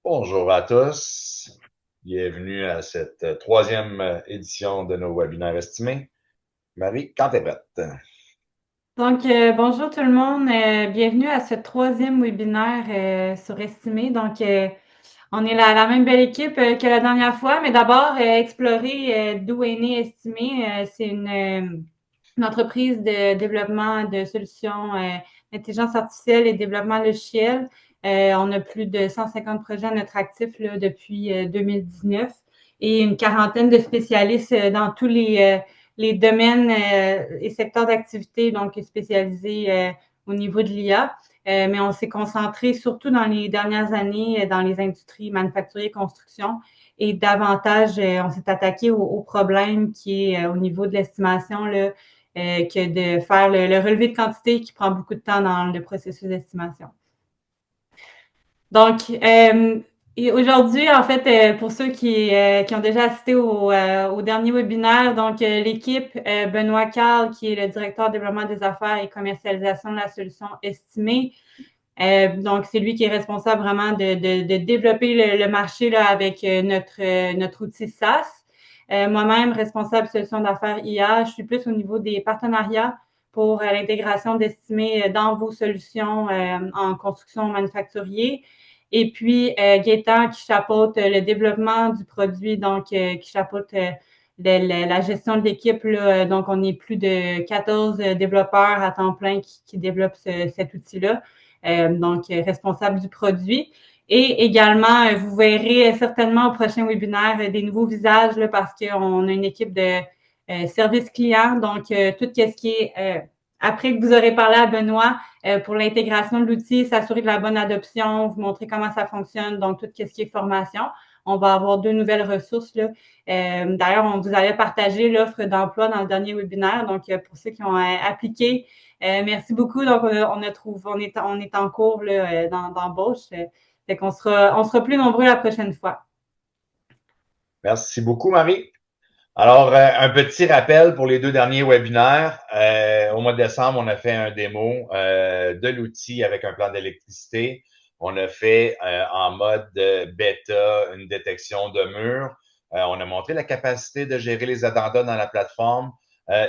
Bonjour à tous. Bienvenue à cette troisième édition de nos webinaires estimés. Marie, quand t'es prête? Bonjour tout le monde. Bienvenue à ce troisième webinaire sur Estimé. On est la même belle équipe que la dernière fois, mais d'abord, explorer d'où est né Estimé. C'est une entreprise de développement de solutions d'intelligence artificielle et développement logiciel. On a plus de 150 projets à notre actif là, depuis 2019 et une quarantaine de spécialistes dans tous les domaines et secteurs d'activité, donc spécialisés au niveau de l'IA. Mais on s'est concentré surtout dans les dernières années dans les industries manufacturières et construction et davantage, on s'est attaqué au problème qui est au niveau de l'estimation là, que de faire le relevé de quantité qui prend beaucoup de temps dans le processus d'estimation. Donc, et aujourd'hui, en fait, pour ceux qui ont déjà assisté au dernier webinaire, l'équipe, Benoît Carl, qui est le directeur développement des affaires et commercialisation de la solution estimée, donc c'est lui qui est responsable vraiment de développer le marché là, avec notre outil SaaS. Moi-même, responsable solution d'affaires IA, je suis plus au niveau des partenariats pour l'intégration d'estimés dans vos solutions en construction manufacturier. Et puis, Gaëtan qui chapeaute le développement du produit, qui chapeaute la gestion de l'équipe. Donc, on est plus de 14 développeurs à temps plein qui développent cet outil-là. Responsable du produit. Et également, vous verrez certainement au prochain webinaire des nouveaux visages là, parce qu'on a une équipe de service client. Tout ce qui est après que vous aurez parlé à Benoît pour l'intégration de l'outil, s'assurer de la bonne adoption, vous montrer comment ça fonctionne, donc tout ce qui est formation. On va avoir deux nouvelles ressources. Là. D'ailleurs, on vous avait partagé l'offre d'emploi dans le dernier webinaire. Donc, pour ceux qui ont appliqué, merci beaucoup. Donc, on est en cours là, d'embauche. Fait qu'on on sera plus nombreux la prochaine fois. Merci beaucoup, Marie. Alors, un petit rappel pour les deux derniers webinaires. Au mois de décembre, on a fait un démo de l'outil avec un plan d'électricité. On a fait en mode bêta une détection de mur. On a montré la capacité de gérer les addendas dans la plateforme.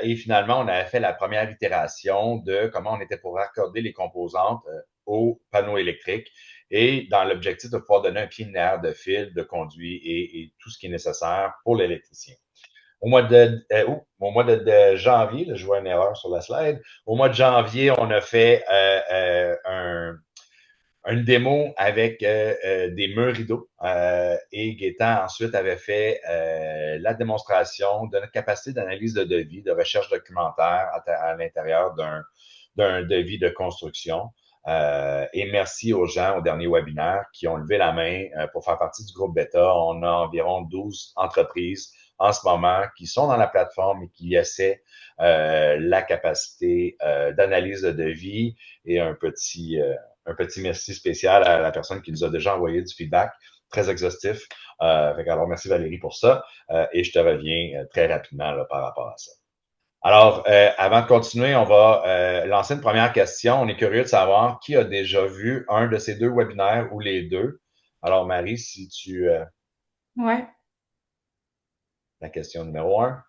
Et finalement, on a fait la première itération de comment on était pour raccorder les composantes au panneau électrique et dans l'objectif de pouvoir donner un pied linéaire de fil, de conduit et tout ce qui est nécessaire pour l'électricien. Au mois de janvier, là, je vois une erreur sur la slide. Au mois de janvier, on a fait une démo avec des murs rideaux et Gaétan ensuite avait fait la démonstration de notre capacité d'analyse de devis, de recherche documentaire à l'intérieur d'un devis de construction. Et merci aux gens au dernier webinaire qui ont levé la main pour faire partie du groupe Beta. On a environ 12 entreprises en ce moment qui sont dans la plateforme et qui essaient la capacité d'analyse de devis et un petit merci spécial à la personne qui nous a déjà envoyé du feedback très exhaustif. Alors, merci Valérie pour ça. Et je te reviens très rapidement là, par rapport à ça. Alors, avant de continuer, on va lancer une première question. On est curieux de savoir qui a déjà vu un de ces deux webinaires ou les deux. Alors, Marie, si tu... Ouais, la question numéro un.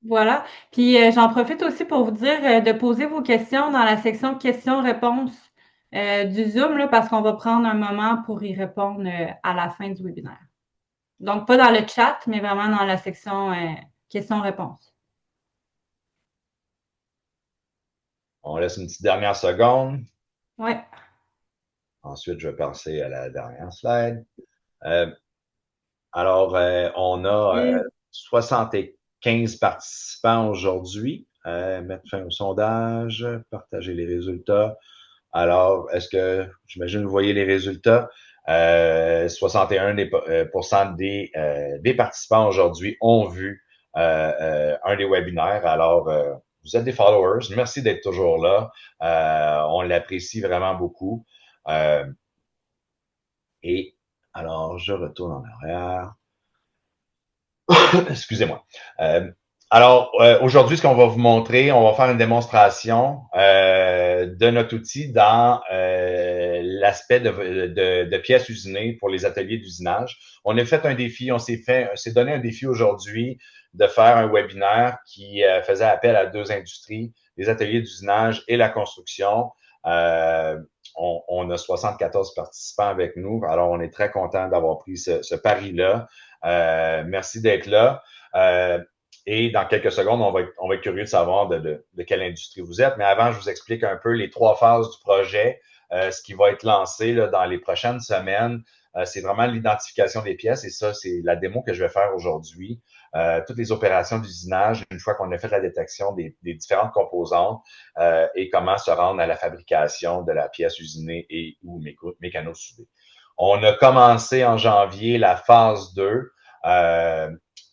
voilà. Puis j'en profite aussi pour vous dire de poser vos questions dans la section questions-réponses du Zoom, là, parce qu'on va prendre un moment pour y répondre à la fin du webinaire. Donc, pas dans le chat, mais vraiment dans la section questions-réponses. On laisse une petite dernière seconde. Ouais. Ensuite, je vais passer à la dernière slide. Euh, on a Et 75 participants aujourd'hui. Mettre fin au sondage, partager les résultats. Alors, est-ce que, j'imagine, vous voyez les résultats? 61 des participants aujourd'hui ont vu un des webinaires. Alors, vous êtes des followers. Merci d'être toujours là. On l'apprécie vraiment beaucoup. Euh, et alors, je retourne en arrière. Excusez-moi. Euh, Alors, aujourd'hui, ce qu'on va vous montrer, on va faire une démonstration de notre outil dans l'aspect de pièces usinées pour les ateliers d'usinage. On a fait un défi, s'est donné un défi aujourd'hui de faire un webinaire qui faisait appel à deux industries, les ateliers d'usinage et la construction. Euh, on a 74 participants avec nous, alors on est très content d'avoir pris ce pari-là. Merci d'être là. Et dans quelques secondes, on va être curieux de savoir de quelle industrie vous êtes. Mais avant, je vous explique un peu les trois phases du projet, ce qui va être lancé là, dans les prochaines semaines. C'est vraiment l'identification des pièces et ça, c'est la démo que je vais faire aujourd'hui. Toutes les opérations d'usinage, une fois qu'on a fait la détection des différentes composantes et comment se rendre à la fabrication de la pièce usinée et ou mécano-soudée. On a commencé en janvier la phase 2,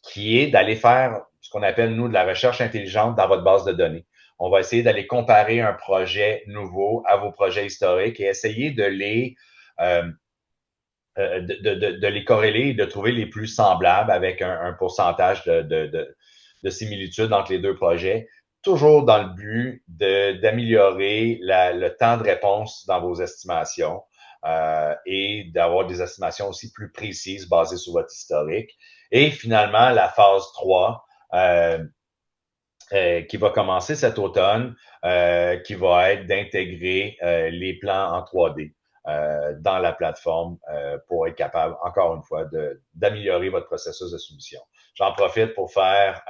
qui est d'aller faire ce qu'on appelle, nous, de la recherche intelligente dans votre base de données. On va essayer d'aller comparer un projet nouveau à vos projets historiques et essayer euh, de les corréler et de trouver les plus semblables avec un pourcentage de similitude entre les deux projets, toujours dans le but d'améliorer le temps de réponse dans vos estimations et d'avoir des estimations aussi plus précises basées sur votre historique. Et finalement, la phase 3, qui va commencer cet automne, qui va être d'intégrer les plans en 3D dans la plateforme pour être capable, encore une fois, d'améliorer votre processus de soumission. J'en profite pour faire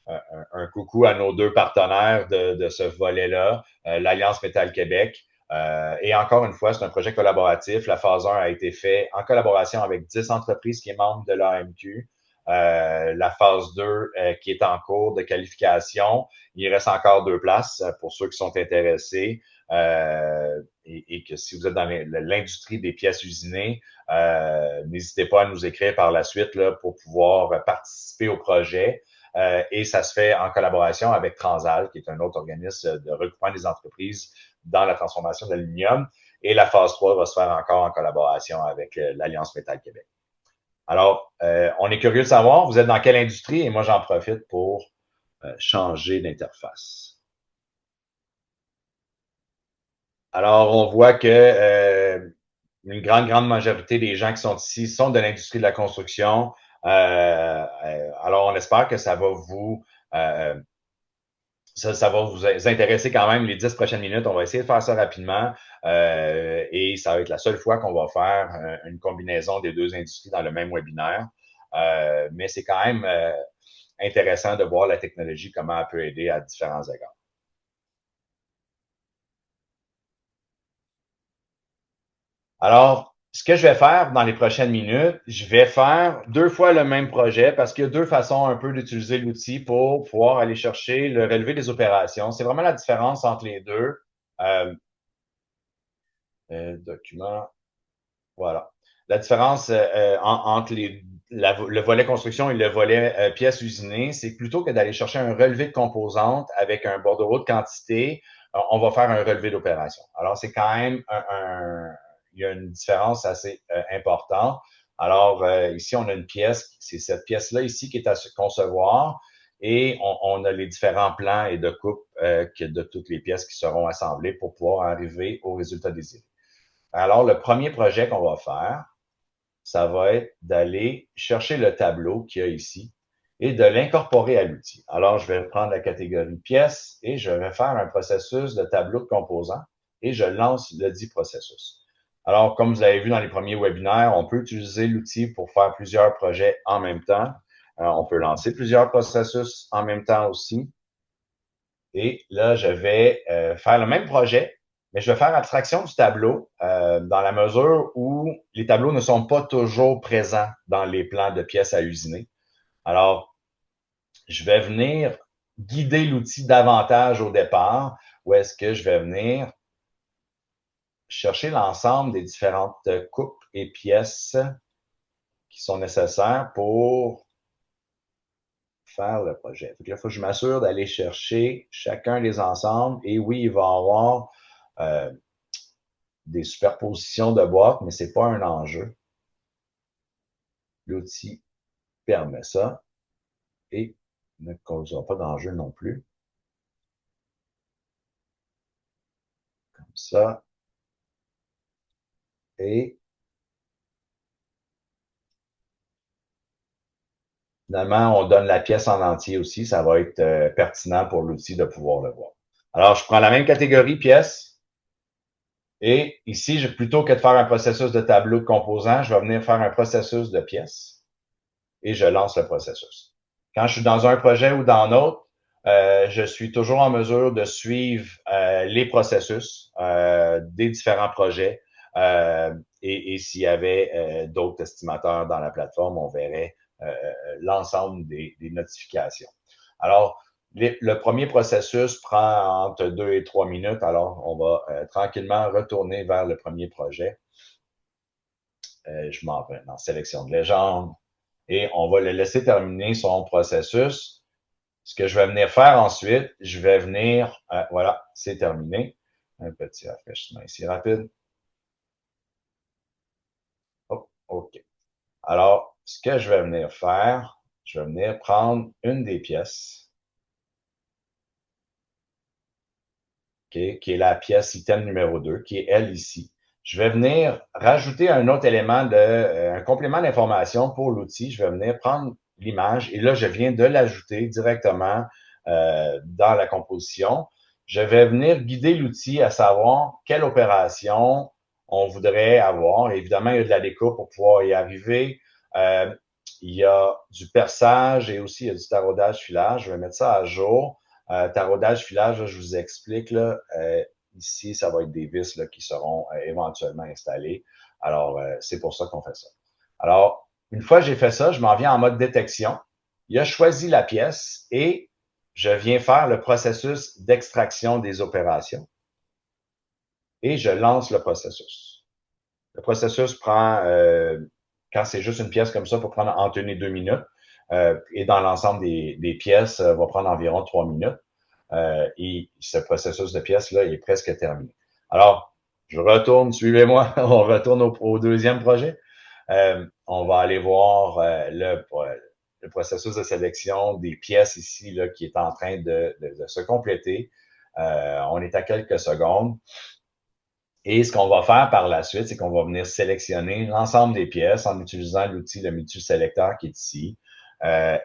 un coucou à nos deux partenaires de ce volet-là, l'Alliance Métal Québec. Et encore une fois, c'est un projet collaboratif. La phase 1 a été faite en collaboration avec 10 entreprises qui sont membres de l'AMQ. La phase 2 qui est en cours de qualification. Il reste encore 2 places pour ceux qui sont intéressés. Et que si vous êtes dans l'industrie des pièces usinées, n'hésitez pas à nous écrire par la suite là, pour pouvoir participer au projet. Et ça se fait en collaboration avec Transal, qui est un autre organisme de regroupement des entreprises dans la transformation de l'aluminium. Et la phase 3 va se faire encore en collaboration avec l'Alliance Métal Québec. Alors, on est curieux de savoir, vous êtes dans quelle industrie? Et moi, j'en profite pour changer d'interface. Alors, on voit que une grande majorité des gens qui sont ici sont de l'industrie de la construction. Alors, on espère que euh, ça va vous intéresser quand même les 10 prochaines minutes. On va essayer de faire ça rapidement et ça va être la seule fois qu'on va faire une combinaison des deux industries dans le même webinaire. Mais c'est quand même intéressant de voir la technologie, comment elle peut aider à différents égards. Alors, ce que je vais faire dans les prochaines minutes, je vais faire 2 fois le même projet parce qu'il y a 2 façons un peu d'utiliser l'outil pour pouvoir aller chercher le relevé des opérations. C'est vraiment la différence entre les deux. Euh, document, voilà. La différence entre le volet construction et le volet pièces usinées, c'est que plutôt que d'aller chercher un relevé de composantes avec un bordereau de quantité, on va faire un relevé d'opération. Alors, c'est quand même il y a une différence assez importante. Alors, ici, on a une pièce, c'est cette pièce-là ici qui est à concevoir et on a les différents plans et de coupe de toutes les pièces qui seront assemblées pour pouvoir arriver au résultat désiré. Alors, le premier projet qu'on va faire, ça va être d'aller chercher le tableau qu'il y a ici et de l'incorporer à l'outil. Alors, je vais prendre la catégorie pièces et je vais faire un processus de tableau de composants et je lance le dit processus. Alors, comme vous avez vu dans les premiers webinaires, on peut utiliser l'outil pour faire plusieurs projets en même temps. On peut lancer plusieurs processus en même temps aussi. Et là, je vais faire le même projet, mais je vais faire abstraction du tableau dans la mesure où les tableaux ne sont pas toujours présents dans les plans de pièces à usiner. Alors, je vais venir guider l'outil davantage au départ, où est-ce que je vais venir chercher l'ensemble des différentes coupes et pièces qui sont nécessaires pour faire le projet. Donc là, il faut que je m'assure d'aller chercher chacun des ensembles. Et oui, il va y avoir des superpositions de boîtes, mais c'est pas un enjeu. L'outil permet ça. Et ne causera pas d'enjeu non plus. Comme ça. Et finalement, on donne la pièce en entier aussi. Ça va être pertinent pour l'outil de pouvoir le voir. Alors, je prends la même catégorie pièce. Et ici, plutôt que de faire un processus de tableau de composants, je vais venir faire un processus de pièces et je lance le processus. Quand je suis dans un projet ou dans l'autre, je suis toujours en mesure de suivre les processus des différents projets. Et s'il y avait d'autres estimateurs dans la plateforme, on verrait l'ensemble des notifications. Alors, le premier processus prend entre 2 et 3 minutes. Alors, on va tranquillement retourner vers le premier projet. Je m'en vais dans sélection de légende et on va le laisser terminer son processus. Ce que je vais venir faire ensuite, je vais venir, voilà, c'est terminé. Un petit rafraîchissement ici rapide. Oh, OK. Alors, ce que je vais venir faire, je vais venir prendre une des pièces, okay, qui est la pièce item numéro 2, qui est elle ici. Je vais venir rajouter un autre élément un complément d'information pour l'outil. Je vais venir prendre l'image et là, je viens de l'ajouter directement dans la composition. Je vais venir guider l'outil à savoir quelle opération on voudrait avoir. Évidemment, il y a de la découpe pour pouvoir y arriver. Il y a du perçage et aussi il y a du taraudage filage. Je vais mettre ça à jour. Taraudage filage, là, je vous explique. Là, ici, ça va être des vis là, qui seront éventuellement installées. Alors, c'est pour ça qu'on fait ça. Alors, une fois que j'ai fait ça, je m'en viens en mode détection. Il a choisi la pièce et je viens faire le processus d'extraction des opérations. Et je lance le processus. Le processus prend, quand c'est juste une pièce comme ça, pour prendre entre 1 et 2 minutes. Et dans l'ensemble des pièces, va prendre environ 3 minutes. Et ce processus de pièces-là, il est presque terminé. Alors, je retourne, suivez-moi, on retourne au deuxième projet. On va aller voir le processus de sélection des pièces ici là, qui est en train de se compléter. On est à quelques secondes. Et ce qu'on va faire par la suite, c'est qu'on va venir sélectionner l'ensemble des pièces en utilisant l'outil de multi-sélecteur qui est ici.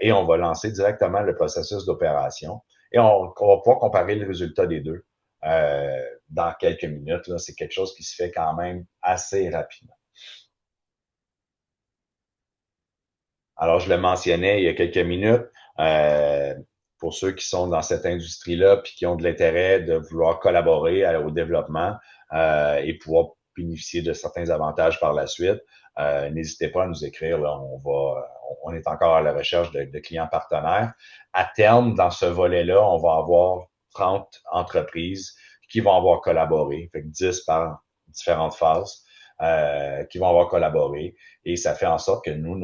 Et on va lancer directement le processus d'opération. Et on va pouvoir comparer le résultat des deux dans quelques minutes. Là, c'est quelque chose qui se fait quand même assez rapidement. Alors, je le mentionnais il y a quelques minutes. Pour ceux qui sont dans cette industrie-là puis qui ont de l'intérêt de vouloir collaborer au développement et pouvoir bénéficier de certains avantages par la suite, n'hésitez pas à nous écrire. Là, on est encore à la recherche de clients partenaires. À terme, dans ce volet-là, on va avoir 30 entreprises qui vont avoir collaboré, fait que 10 par différentes phases, qui vont avoir collaboré. Et ça fait en sorte que nous,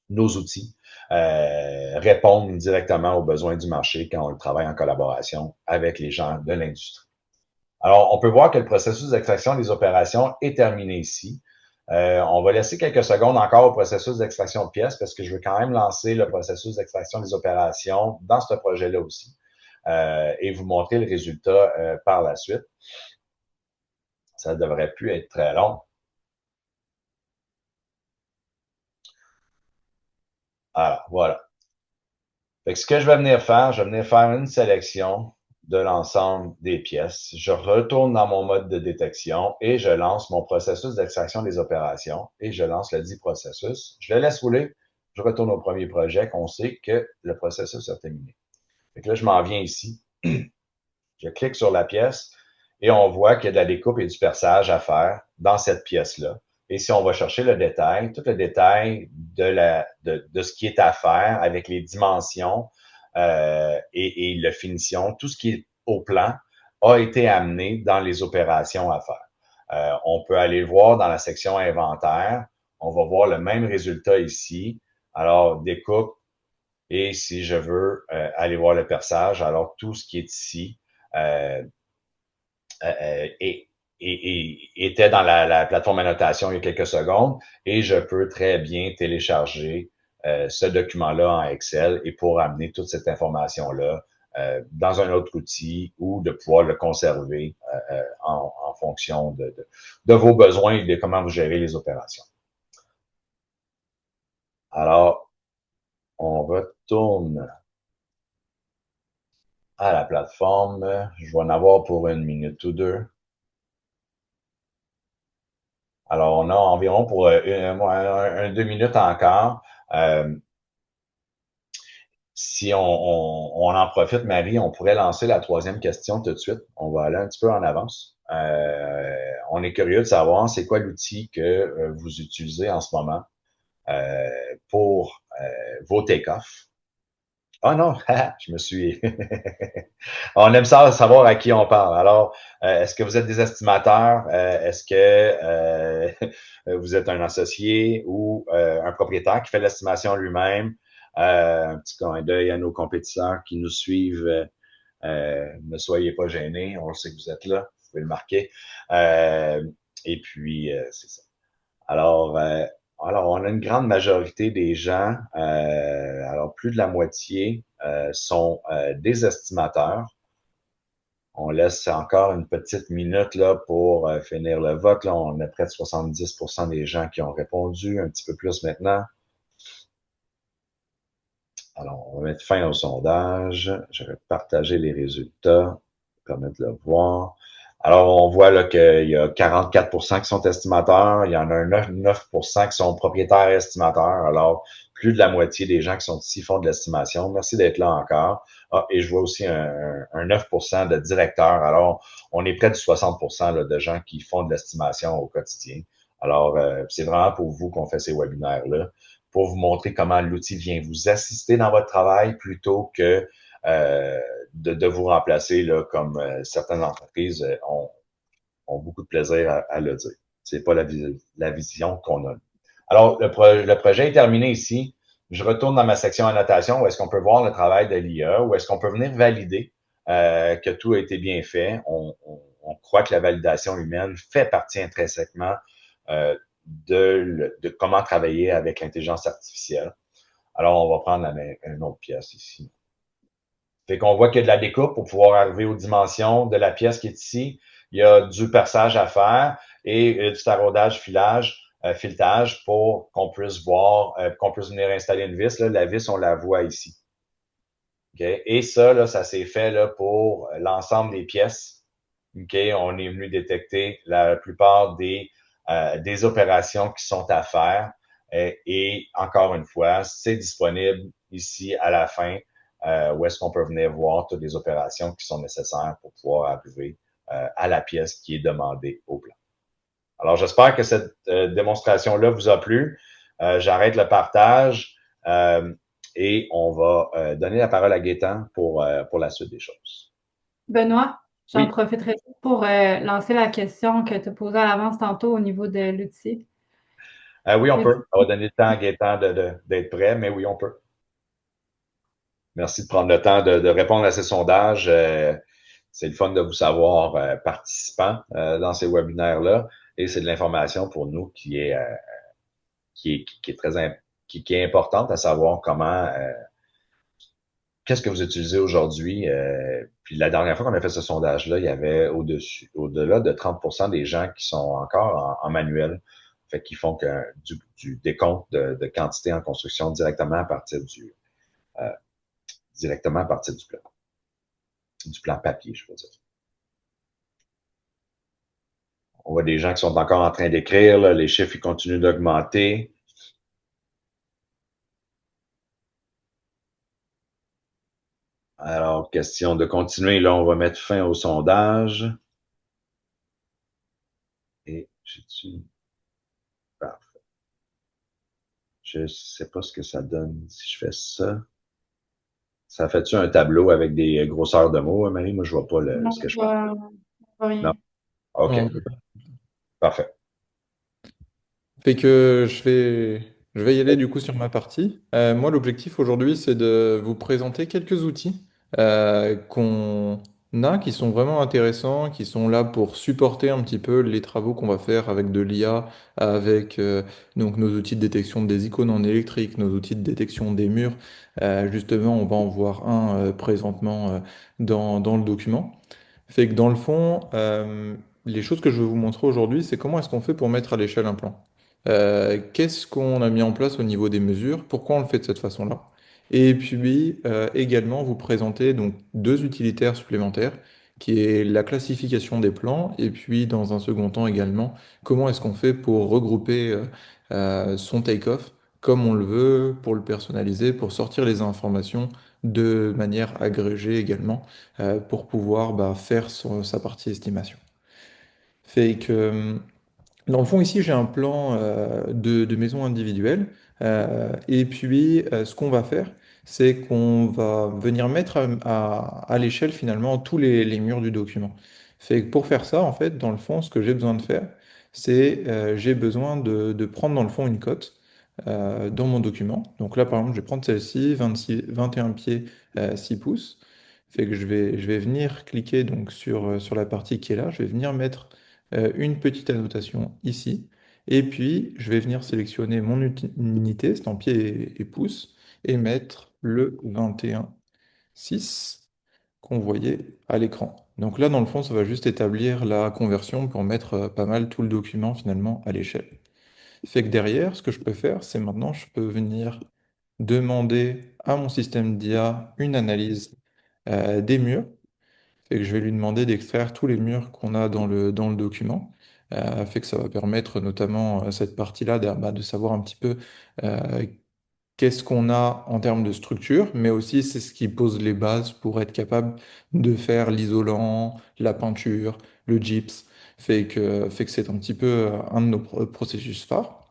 nos outils répondent directement aux besoins du marché quand on travaille en collaboration avec les gens de l'industrie. Alors, on peut voir que le processus d'extraction des opérations est terminé ici. On va laisser quelques secondes encore au processus d'extraction de pièces parce que je veux quand même lancer le processus d'extraction des opérations dans ce projet-là aussi et vous montrer le résultat par la suite. Ça ne devrait plus être très long. Alors, voilà. Fait que ce que je vais venir faire, je vais venir faire une sélection de l'ensemble des pièces. Je retourne dans mon mode de détection et je lance mon processus d'extraction des opérations et je lance le dit processus. Je le laisse rouler. Je retourne au premier projet qu'on sait que le processus a terminé. Fait que là, je m'en viens ici. Je clique sur la pièce et on voit qu'il y a de la découpe et du perçage à faire dans cette pièce-là. Et si on va chercher le détail, tout le détail de ce qui est à faire avec les dimensions et le finition, tout ce qui est au plan a été amené dans les opérations à faire. On peut aller voir dans la section inventaire. On va voir le même résultat ici. Alors, découpe. Et si je veux aller voir le perçage, alors tout ce qui est ici était dans la plateforme annotation il y a quelques secondes et je peux très bien télécharger ce document-là en Excel et pour amener toute cette information-là dans un autre outil ou de pouvoir le conserver en fonction de vos besoins et de comment vous gérez les opérations. Alors, on retourne à la plateforme. Je vais en avoir pour une minute ou deux. Alors, on a environ pour 2 minutes encore. Si on en profite, Marie, on pourrait lancer la troisième question tout de suite. On va aller un petit peu en avance. On est curieux de savoir c'est quoi l'outil que vous utilisez en ce moment pour vos take-offs. Ah non, je me suis... On aime ça savoir à qui on parle. Alors, est-ce que vous êtes des estimateurs? Est-ce que vous êtes un associé ou un propriétaire qui fait l'estimation lui-même? Un petit clin d'œil à nos compétiteurs qui nous suivent. Ne soyez pas gênés, on sait que vous êtes là, vous pouvez le marquer. Et puis, c'est ça. Alors, on a une grande majorité des gens, alors plus de la moitié, sont des estimateurs. On laisse encore une petite minute là pour finir le vote. Là, on a près de 70% des gens qui ont répondu, un petit peu plus maintenant. Alors, on va mettre fin au sondage. Je vais partager les résultats, permettre de le voir. Alors, on voit là qu'il y a 44% qui sont estimateurs, il y en a un 9% qui sont propriétaires estimateurs. Alors, plus de la moitié des gens qui sont ici font de l'estimation. Merci d'être là encore. Ah, et je vois aussi un 9% de directeurs. Alors, on est près de 60% là, de gens qui font de l'estimation au quotidien. Alors, c'est vraiment pour vous qu'on fait ces webinaires-là, pour vous montrer comment l'outil vient vous assister dans votre travail plutôt que de vous remplacer, là, comme certaines entreprises ont beaucoup de plaisir à le dire. C'est pas la vision qu'on a. Alors, le projet est terminé ici. Je retourne dans ma section annotation où est-ce qu'on peut voir le travail de l'IA, où est-ce qu'on peut venir valider que tout a été bien fait. On croit que la validation humaine fait partie intrinsèquement de comment travailler avec l'intelligence artificielle. Alors, on va prendre une autre pièce ici. Fait qu'on voit qu'il y a de la découpe pour pouvoir arriver aux dimensions de la pièce qui est ici. Il y a du perçage à faire et du taraudage, filetage pour qu'on puisse voir, qu'on puisse venir installer une vis. Là, la vis, on la voit ici. Okay? Et ça, là, ça s'est fait là, pour l'ensemble des pièces. Okay? On est venu détecter la plupart des opérations qui sont à faire. Et encore une fois, c'est disponible ici à la fin où est-ce qu'on peut venir voir toutes les opérations qui sont nécessaires pour pouvoir arriver à la pièce qui est demandée au plan. Alors, j'espère que cette démonstration-là vous a plu. J'arrête le partage et on va donner la parole à Gaétan pour la suite des choses. Benoît, j'en Oui. profiterai pour lancer la question que tu posais à l'avance tantôt au niveau de l'outil. Oui, on peut. On va donner le temps à Gaétan d'être prêt, mais oui, on peut. Merci de prendre le temps de répondre à ces sondages. C'est le fun de vous savoir participant dans ces webinaires-là. Et c'est de l'information pour nous qui est très qui est importante à savoir comment qu'est-ce que vous utilisez aujourd'hui. Puis la dernière fois qu'on a fait ce sondage-là, il y avait au-delà de 30% des gens qui sont encore en manuel. Fait qu'ils font du décompte de quantité en construction directement à partir du plan papier, je veux dire. On voit des gens qui sont encore en train d'écrire, là, les chiffres ils continuent d'augmenter. Alors, question de continuer, là, on va mettre fin au sondage. Et j'ai-tu... Parfait. Je sais pas ce que ça donne si je fais ça. Ça fait-tu un tableau avec des grosseurs de mots, Marie? Moi, je vois pas Non, ce que je vois. je vois Non? rien. OK. Non. Parfait. Fait que je vais y aller du coup sur ma partie. Moi, l'objectif aujourd'hui, c'est de vous présenter quelques outils qu'on a qui sont vraiment intéressants, qui sont là pour supporter un petit peu les travaux qu'on va faire avec de l'IA, avec donc nos outils de détection des icônes en électrique, nos outils de détection des murs. Justement, on va en voir un présentement dans le document. Fait que dans le fond, les choses que je vais vous montrer aujourd'hui, c'est comment est-ce qu'on fait pour mettre à l'échelle un plan. Qu'est-ce qu'on a mis en place au niveau des mesures, pourquoi on le fait de cette façon-là. Et puis également vous présenter donc deux utilitaires supplémentaires, qui est la classification des plans, et puis dans un second temps également, comment est-ce qu'on fait pour regrouper son take-off comme on le veut, pour le personnaliser, pour sortir les informations de manière agrégée également pour pouvoir faire sa partie estimation. Fait que, dans le fond, ici, j'ai un plan de maison individuelle. Et puis, ce qu'on va faire, c'est qu'on va venir mettre à l'échelle, finalement, tous les murs du document. Fait que pour faire ça, en fait, dans le fond, ce que j'ai besoin de faire, c'est j'ai besoin de prendre, dans le fond, une cote dans mon document. Donc là, par exemple, je vais prendre celle-ci, 26, 21 pieds, 6 pouces. Fait que je vais venir cliquer donc sur la partie qui est là. Je vais venir mettre une petite annotation ici. Et puis, je vais venir sélectionner mon unité, c'est en pieds et pouces, et mettre le 21,6 qu'on voyait à l'écran. Donc là, dans le fond, ça va juste établir la conversion pour mettre pas mal tout le document finalement à l'échelle. Fait que derrière, ce que je peux faire, c'est maintenant, je peux venir demander à mon système d'IA une analyse des murs. Fait que je vais lui demander d'extraire tous les murs qu'on a dans le document. Fait que ça va permettre notamment cette partie-là de savoir un petit peu euh, qu'est-ce qu'on a en termes de structure, mais aussi c'est ce qui pose les bases pour être capable de faire l'isolant, la peinture, le gyps. Fait que c'est un petit peu un de nos processus phares.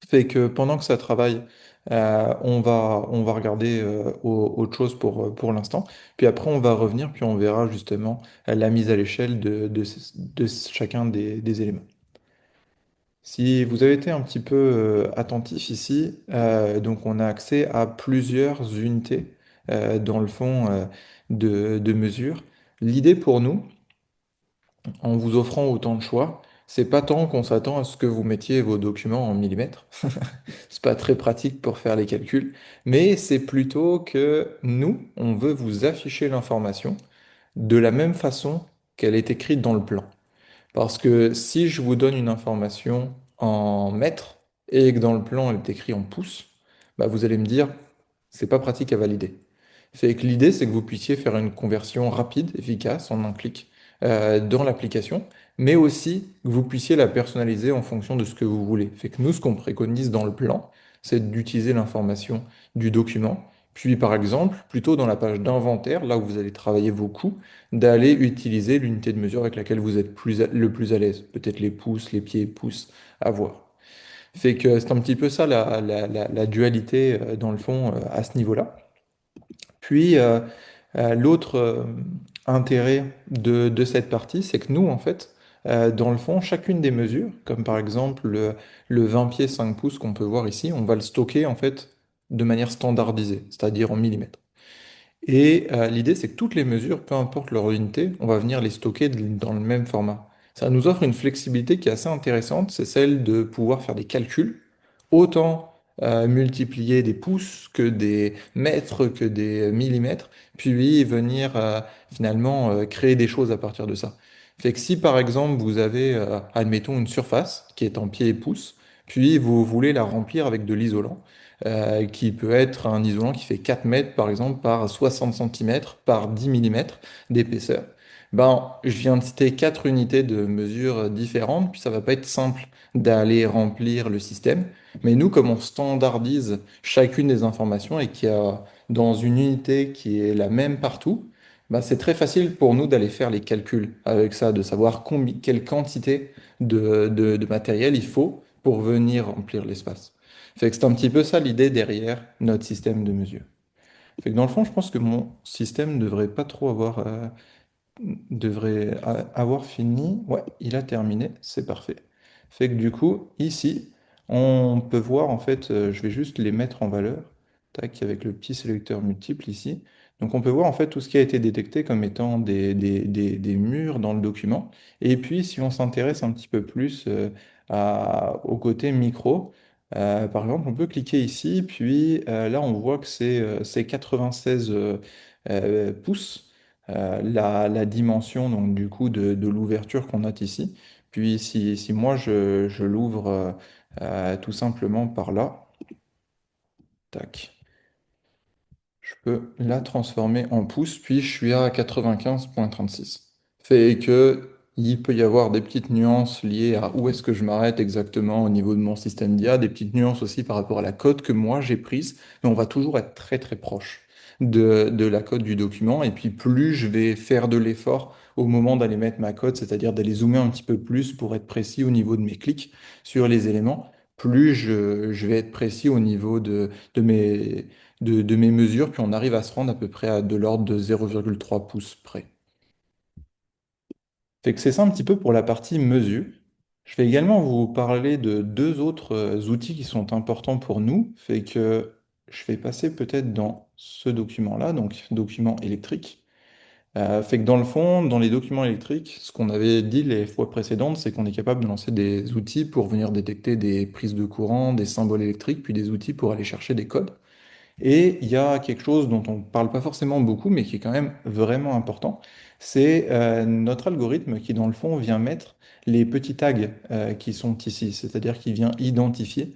Fait que pendant que ça travaille, on va regarder autre chose pour l'instant. Puis après, on va revenir, puis on verra justement la mise à l'échelle de chacun des éléments. Si vous avez été un petit peu attentif ici, donc on a accès à plusieurs unités dans le fond de mesure. L'idée pour nous, en vous offrant autant de choix, c'est pas tant qu'on s'attend à ce que vous mettiez vos documents en millimètres. C'est pas très pratique pour faire les calculs, mais c'est plutôt que nous, on veut vous afficher l'information de la même façon qu'elle est écrite dans le plan. Parce que si je vous donne une information en mètres et que dans le plan elle est écrite en pouces, bah vous allez me dire, c'est pas pratique à valider. Fait que l'idée, c'est que vous puissiez faire une conversion rapide, efficace, en un clic dans l'application, mais aussi que vous puissiez la personnaliser en fonction de ce que vous voulez. Fait que nous, ce qu'on préconise dans le plan, c'est d'utiliser l'information du document, puis par exemple, plutôt dans la page d'inventaire, là où vous allez travailler vos coûts, d'aller utiliser l'unité de mesure avec laquelle vous êtes le plus à l'aise, peut-être les pouces, les pieds, pouces, à voir. Fait que c'est un petit peu ça la dualité dans le fond à ce niveau-là. Puis l'autre intérêt de cette partie, c'est que nous, en fait, dans le fond, chacune des mesures, comme par exemple le 20 pieds 5 pouces qu'on peut voir ici, on va le stocker en fait de manière standardisée, c'est-à-dire en millimètres. Et l'idée, c'est que toutes les mesures, peu importe leur unité, on va venir les stocker dans le même format. Ça nous offre une flexibilité qui est assez intéressante, c'est celle de pouvoir faire des calculs, autant multiplier des pouces que des mètres, que des millimètres, puis venir finalement créer des choses à partir de ça. Fait que si par exemple vous avez, admettons, une surface qui est en pieds et pouces, puis vous voulez la remplir avec de l'isolant, qui peut être un isolant qui fait 4 mètres par exemple par 60 centimètres par 10 millimètres d'épaisseur. Ben, je viens de citer quatre unités de mesure différentes, puis ça va pas être simple d'aller remplir le système. Mais nous, comme on standardise chacune des informations et qu'il y a dans une unité qui est la même partout, ben, c'est très facile pour nous d'aller faire les calculs avec ça, de savoir quelle quantité de matériel il faut pour venir remplir l'espace. Fait que c'est un petit peu ça l'idée derrière notre système de mesure. Fait que dans le fond, je pense que mon système devrait pas trop avoir fini. Ouais, il a terminé, c'est parfait. Fait que du coup, ici, on peut voir en fait, je vais juste les mettre en valeur, tac, avec le petit sélecteur multiple ici. Donc on peut voir en fait tout ce qui a été détecté comme étant des murs dans le document. Et puis si on s'intéresse un petit peu plus au côté micro, par exemple on peut cliquer ici, puis là on voit que c'est 96 pouces, la dimension donc du coup de l'ouverture qu'on note ici. Puis si moi je l'ouvre tout simplement par là, tac. Je peux la transformer en pouces, puis je suis à 95,36. Fait que il peut y avoir des petites nuances liées à où est-ce que je m'arrête exactement au niveau de mon système d'IA, des petites nuances aussi par rapport à la cote que moi j'ai prise, mais on va toujours être très très proche de la cote du document. Et puis plus je vais faire de l'effort au moment d'aller mettre ma cote, c'est-à-dire d'aller zoomer un petit peu plus pour être précis au niveau de mes clics sur les éléments, plus je vais être précis au niveau de mes de mes mesures, puis on arrive à se rendre à peu près à de l'ordre de 0,3 pouces près. Fait que c'est ça un petit peu pour la partie mesure. Je vais également vous parler de deux autres outils qui sont importants pour nous. Fait que je vais passer peut-être dans ce document-là, donc document électrique. Fait que dans le fond, dans les documents électriques, ce qu'on avait dit les fois précédentes, c'est qu'on est capable de lancer des outils pour venir détecter des prises de courant, des symboles électriques, puis des outils pour aller chercher des codes. Et il y a quelque chose dont on ne parle pas forcément beaucoup, mais qui est quand même vraiment important, c'est notre algorithme qui, dans le fond, vient mettre les petits tags qui sont ici, c'est-à-dire qui vient identifier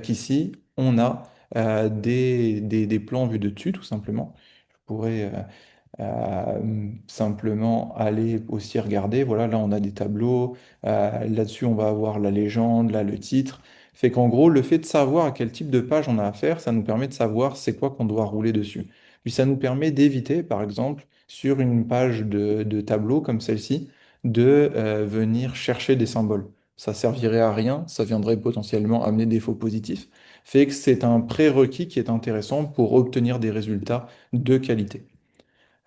qu'ici, on a des plans vus de dessus, tout simplement. Je pourrais simplement aller aussi regarder. Voilà, là on a des tableaux, là-dessus on va avoir la légende, là le titre. Fait qu'en gros, le fait de savoir à quel type de page on a affaire, ça nous permet de savoir c'est quoi qu'on doit rouler dessus. Puis ça nous permet d'éviter, par exemple, sur une page de tableau comme celle-ci, de venir chercher des symboles. Ça servirait à rien, ça viendrait potentiellement amener des faux positifs. Fait que c'est un prérequis qui est intéressant pour obtenir des résultats de qualité.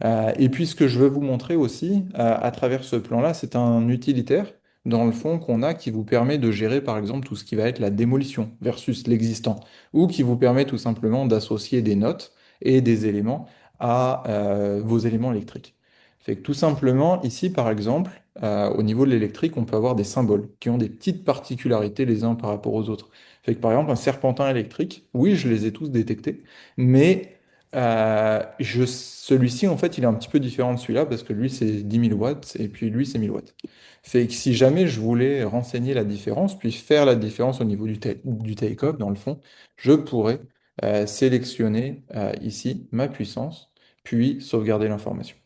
Et puis ce que je veux vous montrer aussi à travers ce plan-là, c'est un utilitaire dans le fond qu'on a qui vous permet de gérer par exemple tout ce qui va être la démolition versus l'existant, ou qui vous permet tout simplement d'associer des notes et des éléments à vos éléments électriques. Fait que tout simplement ici par exemple, au niveau de l'électrique, on peut avoir des symboles qui ont des petites particularités les uns par rapport aux autres. Fait que par exemple un serpentin électrique, oui je les ai tous détectés, mais celui-ci, en fait, il est un petit peu différent de celui-là parce que lui, c'est 10 000 watts et puis lui, c'est 1000 watts. Fait que si jamais je voulais renseigner la différence, puis faire la différence au niveau du take-off, dans le fond, je pourrais sélectionner ici ma puissance, puis sauvegarder l'information.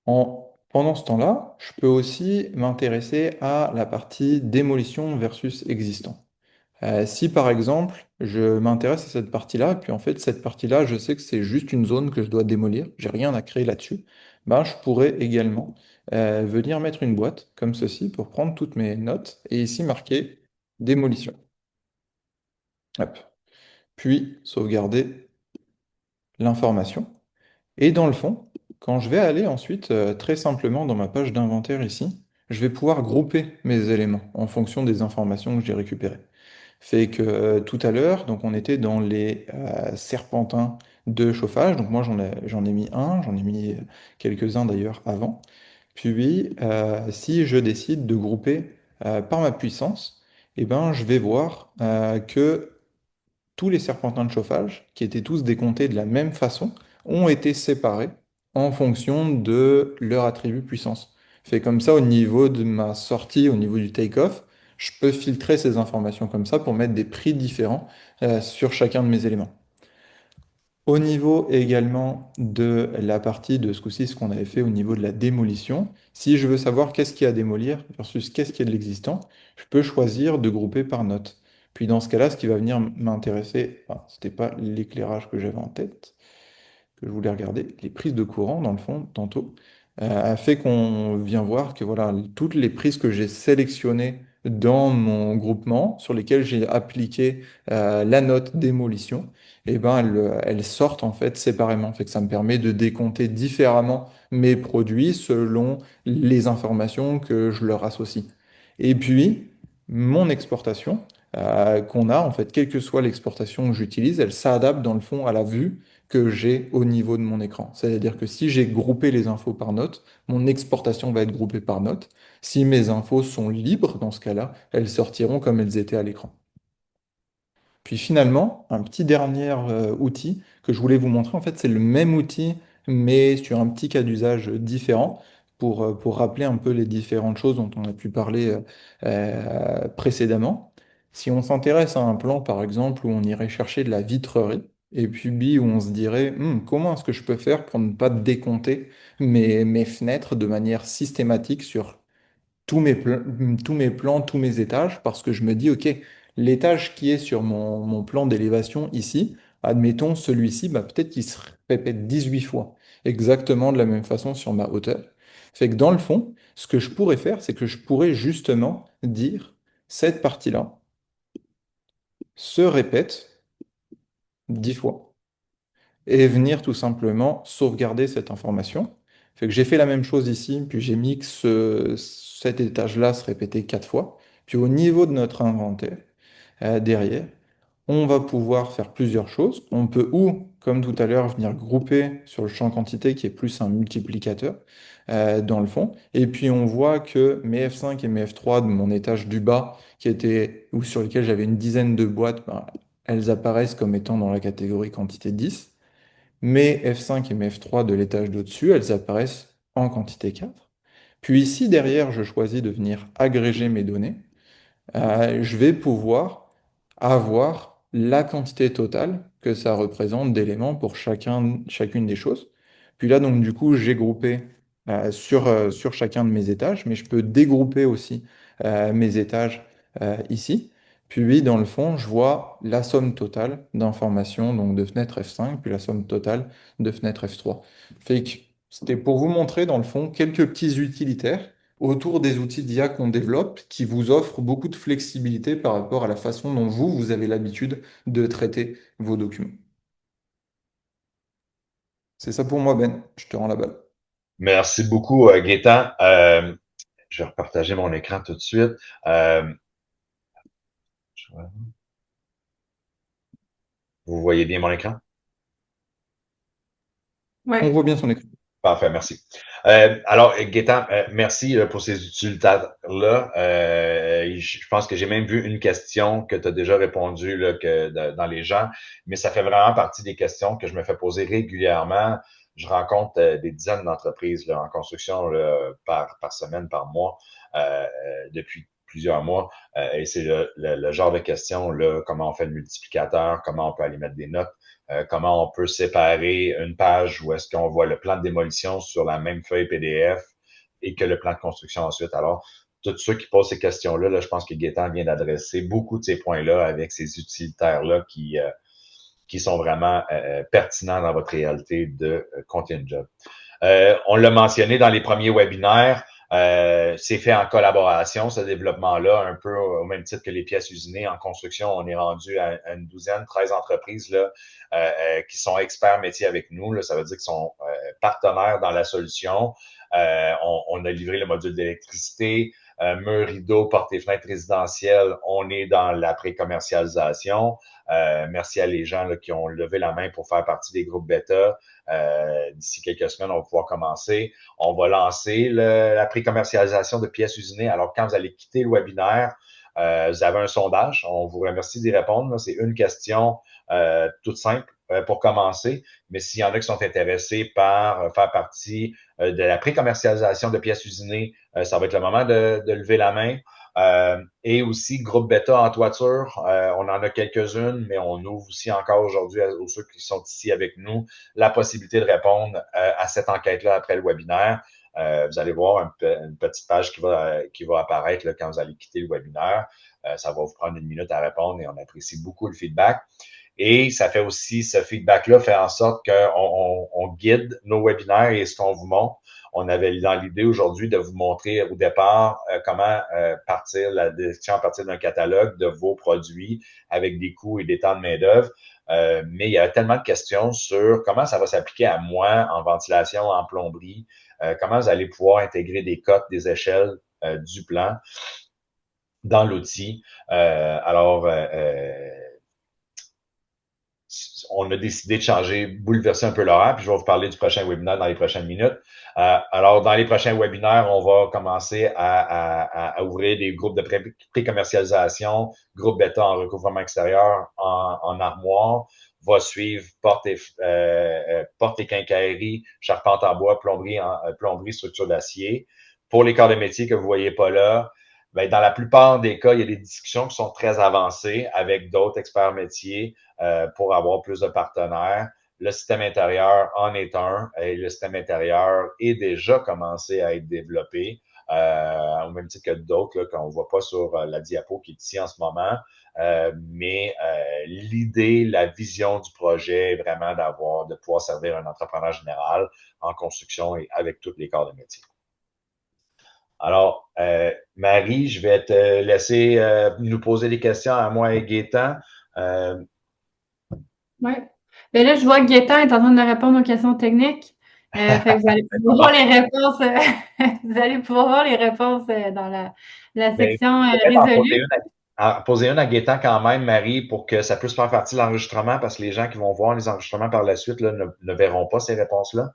Pendant ce temps-là, je peux aussi m'intéresser à la partie démolition versus existant. Si par exemple, je m'intéresse à cette partie-là, puis en fait, cette partie-là, je sais que c'est juste une zone que je dois démolir, j'ai rien à créer là-dessus, ben, je pourrais également venir mettre une boîte comme ceci pour prendre toutes mes notes et ici marquer démolition. Hop. Puis sauvegarder l'information. Et dans le fond, quand je vais aller ensuite très simplement dans ma page d'inventaire ici, je vais pouvoir grouper mes éléments en fonction des informations que j'ai récupérées. Fait que tout à l'heure, donc on était dans les serpentins de chauffage. Donc moi j'en ai mis un, j'en ai mis quelques-uns d'ailleurs avant. Puis si je décide de grouper par ma puissance, eh ben, je vais voir que tous les serpentins de chauffage, qui étaient tous décomptés de la même façon, ont été séparés en fonction de leur attribut puissance. Fait comme ça, au niveau de ma sortie, au niveau du take-off, je peux filtrer ces informations comme ça pour mettre des prix différents sur chacun de mes éléments. Au niveau également de la partie de ce coup-ci, ce qu'on avait fait au niveau de la démolition, si je veux savoir qu'est-ce qu'il y a à démolir versus qu'est-ce qui est de l'existant, je peux choisir de grouper par note. Puis dans ce cas-là, ce qui va venir m'intéresser, enfin, ce n'était pas l'éclairage que j'avais en tête, que je voulais regarder, les prises de courant, dans le fond, tantôt, a fait qu'on vient voir que voilà, toutes les prises que j'ai sélectionnées dans mon groupement, sur lesquelles j'ai appliqué la note démolition, eh ben, elles sortent en fait séparément. Fait que ça me permet de décompter différemment mes produits selon les informations que je leur associe. Et puis, mon exportation, qu'on a, en fait, quelle que soit l'exportation que j'utilise, elle s'adapte dans le fond à la vue que j'ai au niveau de mon écran. C'est-à-dire que si j'ai groupé les infos par note, mon exportation va être groupée par note. Si mes infos sont libres, dans ce cas-là, elles sortiront comme elles étaient à l'écran. Puis finalement, un petit dernier outil que je voulais vous montrer, en fait, c'est le même outil, mais sur un petit cas d'usage différent, pour rappeler un peu les différentes choses dont on a pu parler précédemment. Si on s'intéresse à un plan, par exemple, où on irait chercher de la vitrerie, et puis où on se dirait, comment est-ce que je peux faire pour ne pas décompter mes fenêtres de manière systématique sur tous mes plans, tous mes étages, parce que je me dis, OK, l'étage qui est sur mon plan d'élévation ici, admettons celui-ci, bah, peut-être qu'il se répète 18 fois, exactement de la même façon sur ma hauteur. Fait que dans le fond, ce que je pourrais faire, c'est que je pourrais justement dire, cette partie-là se répète 10 fois et venir tout simplement sauvegarder cette information. Fait que j'ai fait la même chose ici, puis j'ai mis que cet étage-là se répétait 4 fois. Puis au niveau de notre inventaire, derrière, on va pouvoir faire plusieurs choses. On peut ou, comme tout à l'heure, venir grouper sur le champ quantité qui est plus un multiplicateur dans le fond. Et puis on voit que mes F5 et mes F3 de mon étage du bas, ou sur lesquels j'avais une dizaine de boîtes, ben, elles apparaissent comme étant dans la catégorie quantité 10. Mes F5 et mes F3 de l'étage d'au-dessus, elles apparaissent en quantité 4. Puis ici, derrière, je choisis de venir agréger mes données. Je vais pouvoir avoir la quantité totale que ça représente d'éléments pour chacune des choses. Puis là, donc, du coup, j'ai groupé sur chacun de mes étages, mais je peux dégrouper aussi mes étages ici. Puis, dans le fond, je vois la somme totale d'informations, donc de fenêtre F5, puis la somme totale de fenêtre F3. Fait que c'était pour vous montrer, dans le fond, quelques petits utilitaires autour des outils d'IA qu'on développe qui vous offrent beaucoup de flexibilité par rapport à la façon dont vous avez l'habitude de traiter vos documents. C'est ça pour moi, Ben. Je te rends la balle. Merci beaucoup, Gaétan. Je vais repartager mon écran tout de suite. Euh, vous voyez bien mon écran? On Ouais. voit bien son écran. Parfait, merci. Alors, Gaétan, merci pour ces utilitaires-là. Je pense que j'ai même vu une question que tu as déjà répondu là, dans les gens, mais ça fait vraiment partie des questions que je me fais poser régulièrement. Je rencontre des dizaines d'entreprises là, en construction là, par semaine, par mois, depuis plusieurs mois. Et c'est le genre de questions, là, comment on fait le multiplicateur, comment on peut aller mettre des notes, comment on peut séparer une page où est-ce qu'on voit le plan de démolition sur la même feuille PDF et que le plan de construction ensuite. Alors, tous ceux qui posent ces questions-là, là, je pense que Gaétan vient d'adresser beaucoup de ces points-là avec ces utilitaires-là qui sont vraiment pertinents dans votre réalité de contingent. On l'a mentionné dans les premiers webinaires, c'est fait en collaboration, ce développement-là, un peu au même titre que les pièces usinées en construction. On est rendu à une douzaine, 13 entreprises là, qui sont experts métiers avec nous. Là, ça veut dire qu'ils sont partenaires dans la solution. On a livré le module d'électricité, murs, rideaux, portes et fenêtres résidentielles. On est dans la pré-commercialisation. Merci à les gens là, qui ont levé la main pour faire partie des groupes bêta. D'ici quelques semaines, on va pouvoir commencer. On va lancer la pré-commercialisation de pièces usinées. Alors, quand vous allez quitter le webinaire, vous avez un sondage. On vous remercie d'y répondre. C'est une question toute simple pour commencer. Mais s'il y en a qui sont intéressés par faire partie de la pré-commercialisation de pièces usinées, ça va être le moment de lever la main. Et aussi, groupe bêta en toiture, on en a quelques-unes, mais on ouvre aussi encore aujourd'hui aux ceux qui sont ici avec nous la possibilité de répondre à cette enquête-là après le webinaire. Vous allez voir une petite page qui va apparaître là, quand vous allez quitter le webinaire. Ça va vous prendre une minute à répondre et on apprécie beaucoup le feedback. Et ça fait aussi, ce feedback-là fait en sorte qu'on guide nos webinaires et ce qu'on vous montre. On avait dans l'idée aujourd'hui de vous montrer au départ comment partir la description à partir d'un catalogue de vos produits avec des coûts et des temps de main-d'œuvre. Mais il y a tellement de questions sur comment ça va s'appliquer à moi en ventilation, en plomberie, comment vous allez pouvoir intégrer des cotes, des échelles du plan. dans l'outil. Alors, on a décidé de changer, bouleverser un peu l'horaire, puis je vais vous parler du prochain webinaire dans les prochaines minutes. Alors, dans les prochains webinaires, on va commencer à ouvrir des groupes de pré-commercialisation, groupe bêta en recouvrement extérieur, en armoire, va suivre porte et quincaillerie, charpente en bois, plomberie, structure d'acier. Pour les corps de métier que vous voyez pas là, ben, dans la plupart des cas, il y a des discussions qui sont très avancées avec d'autres experts métiers pour avoir plus de partenaires. Le système intérieur en est un et le système intérieur est déjà commencé à être développé, au même titre que d'autres qu'on ne voit pas sur la diapo qui est ici en ce moment. Mais l'idée, la vision du projet est vraiment de pouvoir servir un entrepreneur général en construction et avec tous les corps de métier. Alors, Marie, je vais te laisser nous poser des questions à moi et Gaétan. Oui. Ben là, je vois que Gaétan est en train de répondre aux questions techniques. Fait que vous allez pouvoir voir les réponses. Vous allez pouvoir voir les réponses dans la section résolue. Poser une à Gaétan quand même, Marie, pour que ça puisse faire partie de l'enregistrement, parce que les gens qui vont voir les enregistrements par la suite là, ne verront pas ces réponses-là.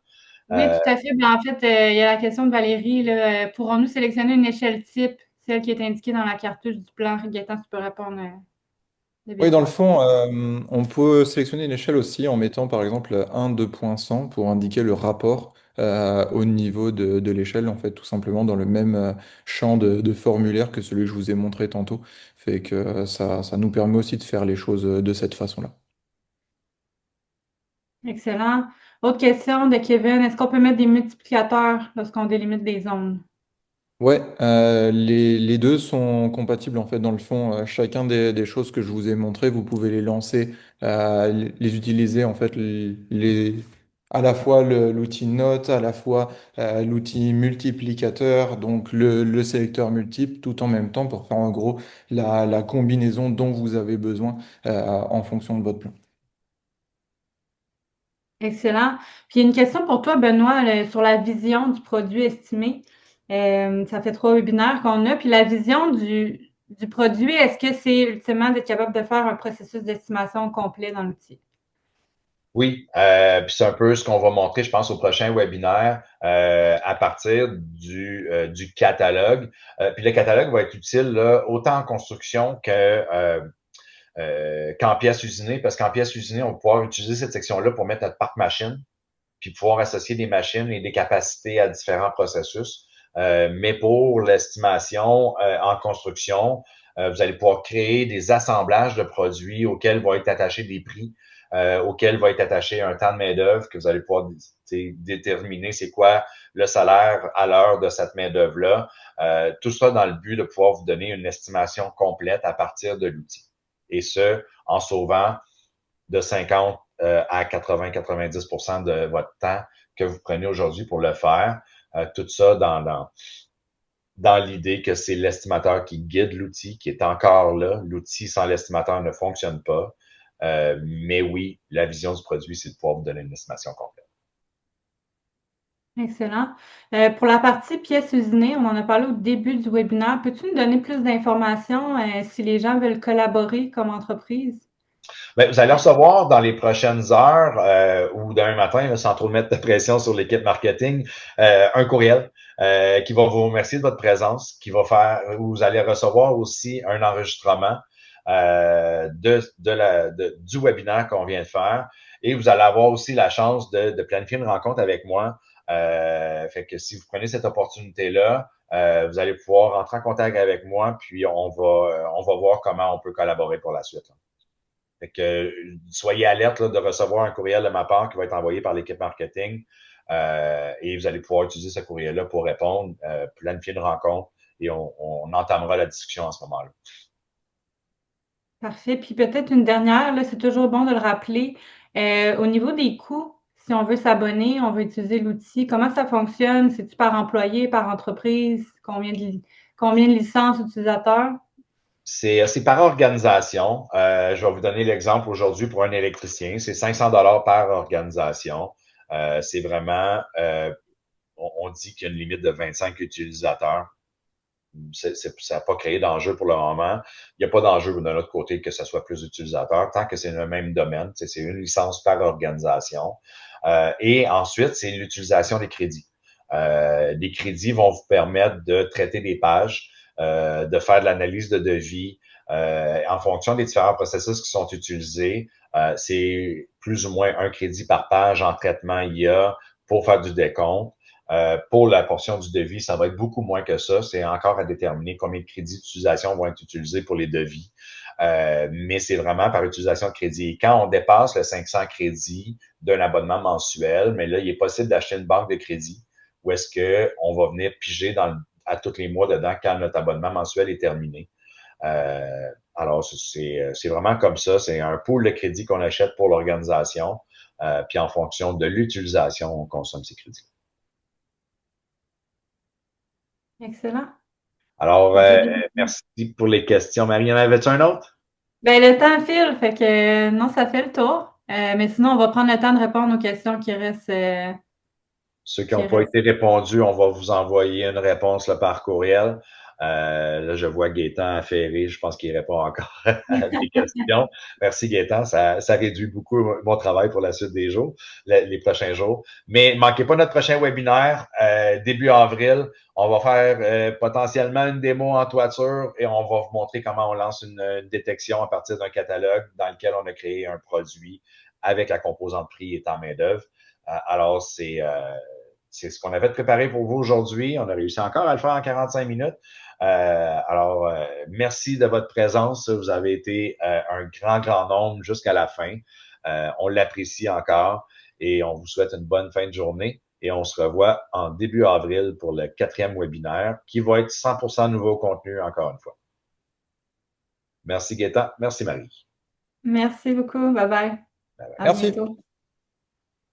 Oui, tout à fait. Ben, en fait, il y a la question de Valérie. Là, pourrons-nous sélectionner une échelle type, celle qui est indiquée dans la cartouche du plan? Gaétan, tu peux répondre. Oui, dans le fond, on peut sélectionner une échelle aussi en mettant par exemple 1, 2.100 pour indiquer le rapport au niveau de l'échelle, en fait, tout simplement dans le même champ de formulaire que celui que je vous ai montré tantôt. Fait que ça nous permet aussi de faire les choses de cette façon-là. Excellent. Autre question de Kevin. Est-ce qu'on peut mettre des multiplicateurs lorsqu'on délimite des zones? Ouais, les deux sont compatibles en fait dans le fond. Chacun des choses que je vous ai montrées, vous pouvez les lancer, les utiliser en fait à la fois l'outil note, à la fois l'outil multiplicateur, donc le sélecteur multiple, tout en même temps pour faire en gros la combinaison dont vous avez besoin en fonction de votre plan. Excellent. Puis, il y a une question pour toi, Benoît, sur la vision du produit estimé. Ça fait 3 webinaires qu'on a. Puis, la vision du produit, est-ce que c'est ultimement d'être capable de faire un processus d'estimation complet dans l'outil? Oui, puis c'est un peu ce qu'on va montrer, je pense, au prochain webinaire à partir du catalogue. Puis le catalogue va être utile là, autant en construction qu'en pièces usinées, parce qu'en pièces usinées, on va pouvoir utiliser cette section-là pour mettre notre parc machine, puis pouvoir associer des machines et des capacités à différents processus. Mais pour l'estimation en construction, vous allez pouvoir créer des assemblages de produits auxquels vont être attachés des prix, auxquels va être attaché un temps de main-d'œuvre que vous allez pouvoir déterminer c'est quoi le salaire à l'heure de cette main-d'œuvre-là. Tout ça dans le but de pouvoir vous donner une estimation complète à partir de l'outil. Et ce, en sauvant de 50 à 80-90% de votre temps que vous prenez aujourd'hui pour le faire. Tout ça dans l'idée que c'est l'estimateur qui guide l'outil, qui est encore là. L'outil sans l'estimateur ne fonctionne pas. Mais oui, la vision du produit, c'est de pouvoir vous donner une estimation complète. Excellent. Pour la partie pièces usinées, on en a parlé au début du webinaire. Peux-tu nous donner plus d'informations si les gens veulent collaborer comme entreprise? Bien, vous allez recevoir dans les prochaines heures ou demain matin, là, sans trop mettre de pression sur l'équipe marketing, un courriel qui va vous remercier de votre présence, qui va faire, vous allez recevoir aussi un enregistrement du webinaire qu'on vient de faire et vous allez avoir aussi la chance de planifier une rencontre avec moi. Fait que si vous prenez cette opportunité-là, vous allez pouvoir rentrer en contact avec moi, puis on va voir comment on peut collaborer pour la suite. Là. Fait que soyez alerte là, de recevoir un courriel de ma part qui va être envoyé par l'équipe marketing et vous allez pouvoir utiliser ce courriel-là pour répondre, planifier une rencontre et on entamera la discussion à ce moment-là. Parfait. Puis peut-être une dernière, là, c'est toujours bon de le rappeler. Au niveau des coûts, si on veut s'abonner, on veut utiliser l'outil, comment ça fonctionne? C'est-tu par employé, par entreprise? Combien de licences utilisateurs? C'est par organisation. Je vais vous donner l'exemple aujourd'hui pour un électricien. C'est 500 $ par organisation. C'est vraiment, on dit qu'il y a une limite de 25 utilisateurs. ça n'a pas créé d'enjeu pour le moment. Il n'y a pas d'enjeu de notre côté que ce soit plus d'utilisateurs, tant que c'est le même domaine. C'est une licence par organisation. Et ensuite, c'est l'utilisation des crédits. Les crédits vont vous permettre de traiter des pages, de faire de l'analyse de devis en fonction des différents processus qui sont utilisés. C'est plus ou moins un crédit par page en traitement IA pour faire du décompte. Pour la portion du devis, ça va être beaucoup moins que ça. C'est encore à déterminer combien de crédits d'utilisation vont être utilisés pour les devis. Mais c'est vraiment par utilisation de crédit. Et quand on dépasse le 500 crédits d'un abonnement mensuel, mais là, il est possible d'acheter une banque de crédit où est-ce qu'on va venir piger à tous les mois dedans quand notre abonnement mensuel est terminé. Alors, c'est vraiment comme ça. C'est un pool de crédits qu'on achète pour l'organisation. Puis en fonction de l'utilisation, on consomme ces crédits. Excellent. Alors, merci pour les questions. Marie, en avais-tu un autre? Ben, le temps file, fait que non, ça fait le tour. Mais sinon, on va prendre le temps de répondre aux questions qui restent. Ceux qui n'ont pas été répondus, on va vous envoyer une réponse là, par courriel. Là, je vois Gaétan affairé. Je pense qu'il répond encore à des questions. Merci Gaétan. Ça réduit beaucoup mon travail pour la suite des jours, les prochains jours. Mais ne manquez pas notre prochain webinaire début avril. On va faire potentiellement une démo en toiture et on va vous montrer comment on lance une détection à partir d'un catalogue dans lequel on a créé un produit avec la composante prix et en main-d'œuvre. Alors, c'est ce qu'on avait préparé pour vous aujourd'hui. On a réussi encore à le faire en 45 minutes. Alors, merci de votre présence. Vous avez été un grand nombre jusqu'à la fin. On l'apprécie encore et on vous souhaite une bonne fin de journée. Et on se revoit en début avril pour le 4e webinaire qui va être 100% nouveau contenu encore une fois. Merci Gaétan. Merci Marie. Merci beaucoup. Bye bye. Merci. À bientôt.